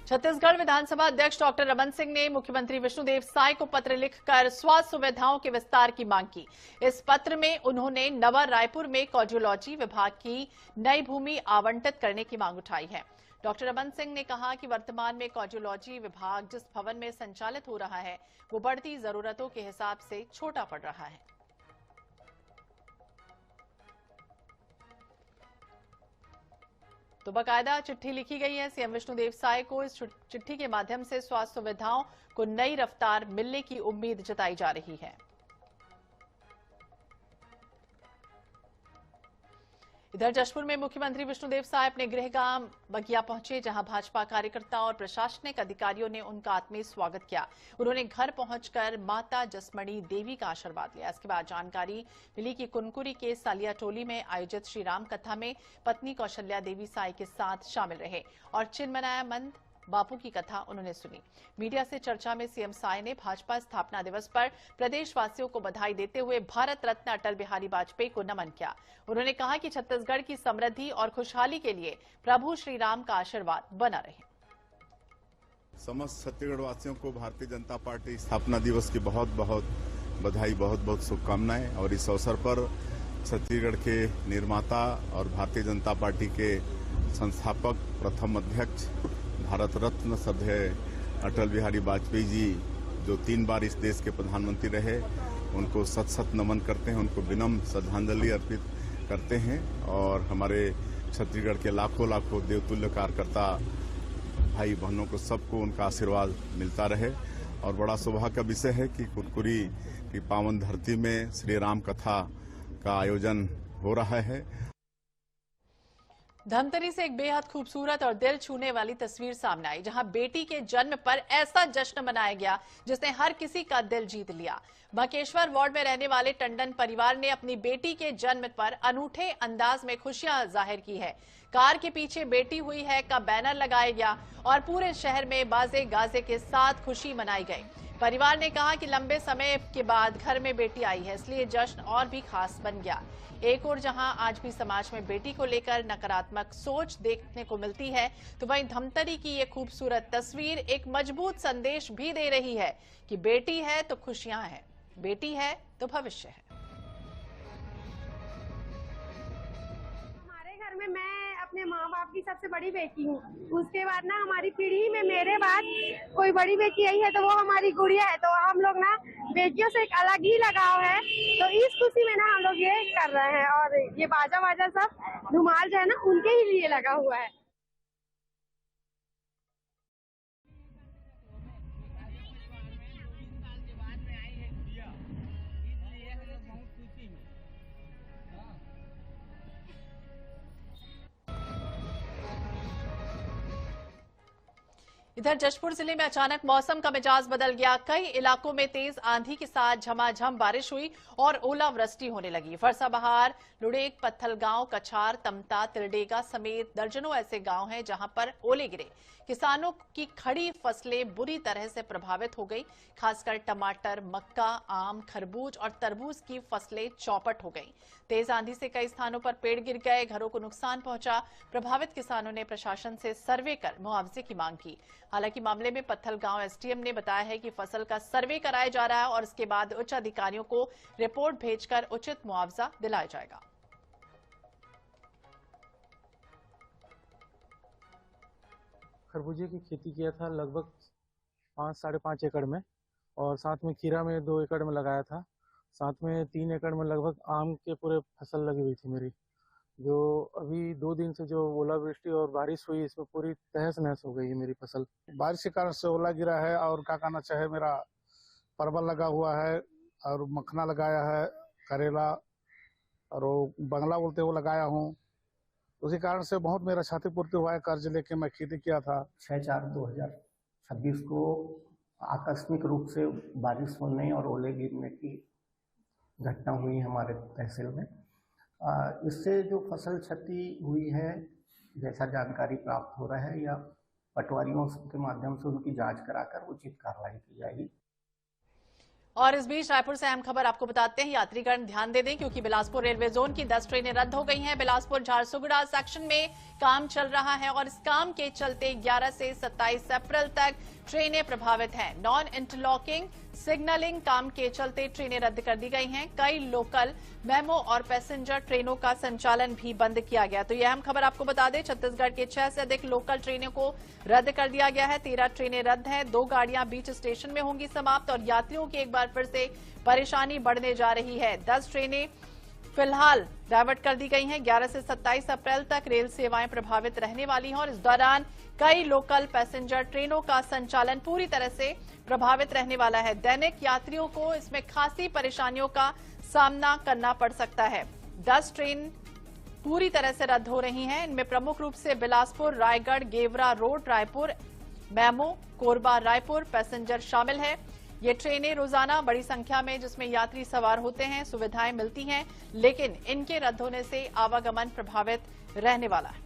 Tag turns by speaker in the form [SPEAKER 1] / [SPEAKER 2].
[SPEAKER 1] छत्तीसगढ़ विधानसभा अध्यक्ष डॉक्टर रमन सिंह ने मुख्यमंत्री विष्णुदेव साय को पत्र लिखकर स्वास्थ्य सुविधाओं के विस्तार की मांग की। इस पत्र में उन्होंने नवा रायपुर में कार्डियोलॉजी विभाग की नई भूमि आवंटित करने की मांग उठाई है। डॉक्टर रमन सिंह ने कहा कि वर्तमान में कार्डियोलॉजी विभाग जिस भवन में संचालित हो रहा है वो बढ़ती जरूरतों के हिसाब से छोटा पड़ रहा है। तो बाकायदा चिट्ठी लिखी गई है। सीएम विष्णुदेव साय को इस चिट्ठी के माध्यम से स्वास्थ्य सुविधाओं को नई रफ्तार मिलने की उम्मीद जताई जा रही है। इधर जशपुर में मुख्यमंत्री विष्णुदेव साय अपने गृहगाम बगिया पहुंचे, जहां भाजपा कार्यकर्ता और प्रशासनिक अधिकारियों ने उनका आत्मीय स्वागत किया। उन्होंने घर पहुंचकर माता जसमणी देवी का आशीर्वाद लिया। इसके बाद जानकारी मिली कि कुनकुरी के सालिया टोली में आयोजित श्री राम कथा में पत्नी कौशल्या देवी साय के साथ शामिल रहे और चिन्मयानंद बापू की कथा उन्होंने सुनी। मीडिया से चर्चा में सीएम साय ने भाजपा स्थापना दिवस पर प्रदेशवासियों को बधाई देते हुए भारत रत्न अटल बिहारी वाजपेयी को नमन किया। उन्होंने कहा कि छत्तीसगढ़ की समृद्धि और खुशहाली के लिए प्रभु श्री राम का आशीर्वाद बना रहे।
[SPEAKER 2] समस्त छत्तीसगढ़ वासियों को भारतीय जनता पार्टी स्थापना दिवस की बहुत बहुत बधाई, बहुत बहुत शुभकामनाएं। और इस अवसर पर छत्तीसगढ़ के निर्माता और भारतीय जनता पार्टी के संस्थापक प्रथम अध्यक्ष भारत रत्न श्रद्धेय अटल बिहारी वाजपेयी जी, जो 3 बार इस देश के प्रधानमंत्री रहे, उनको सत सत नमन करते हैं, उनको विनम्र श्रद्धांजलि अर्पित करते हैं। और हमारे छत्तीसगढ़ के लाखों लाखों देवतुल्य कार्यकर्ता भाई बहनों को सबको उनका आशीर्वाद मिलता रहे। और बड़ा सौभाग्य का विषय है कि कुनकुरी की पावन धरती में श्री राम कथा का आयोजन हो रहा है।
[SPEAKER 1] धमतरी से एक बेहद खूबसूरत और दिल छूने वाली तस्वीर सामने आई, जहां बेटी के जन्म पर ऐसा जश्न मनाया गया जिसने हर किसी का दिल जीत लिया। बाकेश्वर वार्ड में रहने वाले टंडन परिवार ने अपनी बेटी के जन्म पर अनूठे अंदाज में खुशियां जाहिर की है। कार के पीछे बेटी हुई है का बैनर लगाया गया और पूरे शहर में बाजे गाजे के साथ खुशी मनाई गई। परिवार ने कहा कि लंबे समय के बाद घर में बेटी आई है, इसलिए जश्न और भी खास बन गया। एक और जहां आज भी समाज में बेटी को लेकर नकारात्मक सोच देखने को मिलती है, तो वहीं धमतरी की ये खूबसूरत तस्वीर एक मजबूत संदेश भी दे रही है कि बेटी है तो खुशियां हैं, बेटी है तो भविष्य है।
[SPEAKER 3] हमारे घर में मैं अपने माँ बाप की सबसे बड़ी बेटी हूँ। उसके बाद ना हमारी पीढ़ी में मेरे बाद कोई बड़ी बेटी आई है तो वो हमारी गुड़िया है। तो हम लोग ना बेटियों से एक अलग ही लगाव है, तो इस खुशी में ना हम लोग ये कर रहे हैं। और ये बाजा बाजा सब धुमाल जो है ना उनके ही लिए लगा हुआ है।
[SPEAKER 1] इधर जशपुर जिले में अचानक मौसम का मिजाज बदल गया। कई इलाकों में तेज आंधी के साथ झमाझम बारिश हुई और ओलावृष्टि होने लगी। फरसाबहार, लुड़ेक, पत्थलगांव, कछार, तमता, तिलडेगा समेत दर्जनों ऐसे गांव हैं जहां पर ओले गिरे। किसानों की खड़ी फसलें बुरी तरह से प्रभावित हो गई। खासकर टमाटर, मक्का, आम, खरबूज और तरबूज की फसलें चौपट हो गईं। तेज आंधी से कई स्थानों पर पेड़ गिर गए, घरों को नुकसान पहुंचा। प्रभावित किसानों ने प्रशासन से सर्वे कर मुआवजे की मांग की। हालांकि मामले में पत्थलगांव एसडीएम ने बताया है कि फसल का सर्वे कराया जा रहा है और इसके बाद उच्च अधिकारियों को रिपोर्ट भेजकर उचित मुआवजा दिलाया जाएगा।
[SPEAKER 4] खरबूजे की खेती किया था लगभग 5-5.5 एकड़ में, और साथ में खीरा में 2 एकड़ में लगाया था। साथ में 3 एकड़ में लगभग आम के पूरे फसल लगी हुई थी मेरी। जो अभी 2 दिन से जो ओलावृष्टि और बारिश हुई, इसमें पूरी तहस नहस हो गई है मेरी फसल।
[SPEAKER 5] बारिश के कारण से ओला गिरा है। और क्या कहना चाहे, मेरा परवल लगा हुआ है और मखना लगाया है, करेला और वो बंगला बोलते वो लगाया हूँ। उसी कारण से बहुत मेरा क्षतिपूर्ति हुआ है। कर्ज लेके मैं खेती किया था।
[SPEAKER 6] 6/4/2026 को आकस्मिक रूप से बारिश होने और ओले गिरने की घटना हुई हमारे तहसील में। इससे जो फसल क्षति हुई है, जैसा जानकारी प्राप्त हो रहा है, या पटवारियों के माध्यम से उनकी जांच कराकर उचित कार्रवाई की जाएगी।
[SPEAKER 1] और इस बीच रायपुर से अहम खबर आपको बताते हैं, यात्रीगण ध्यान दे दें क्योंकि बिलासपुर रेलवे जोन की 10 ट्रेनें रद्द हो गई हैं। बिलासपुर झारसुगुड़ा सेक्शन में काम चल रहा है और इस काम के चलते 11 से 27 अप्रैल तक ट्रेनें प्रभावित हैं। नॉन इंटरलॉकिंग सिग्नलिंग काम के चलते ट्रेनें रद्द कर दी गई हैं। कई लोकल, मेमो और पैसेंजर ट्रेनों का संचालन भी बंद किया गया। तो यह अहम खबर आपको बता दें, छत्तीसगढ़ के 6 से अधिक लोकल ट्रेनों को रद्द कर दिया गया है। 13 ट्रेनें रद्द हैं, 2 गाड़ियां बीच स्टेशन में होंगी समाप्त और यात्रियों की एक बार फिर से परेशानी बढ़ने जा रही है। 10 ट्रेनें फिलहाल डायवर्ट कर दी गई हैं। 11 से 27 अप्रैल तक रेल सेवाएं प्रभावित रहने वाली हैं और इस दौरान कई लोकल पैसेंजर ट्रेनों का संचालन पूरी तरह से प्रभावित रहने वाला है। दैनिक यात्रियों को इसमें खासी परेशानियों का सामना करना पड़ सकता है। 10 ट्रेन पूरी तरह से रद्द हो रही हैं। इनमें प्रमुख रूप से Bilaspur, Raigarh, Gevra road, Raipur, memo, Korba, Raipur passenger शामिल है। ये ट्रेनें रोजाना बड़ी संख्या में जिसमें यात्री सवार होते हैं, सुविधाएं मिलती हैं, लेकिन इनके रद्द होने से आवागमन प्रभावित रहने वाला है।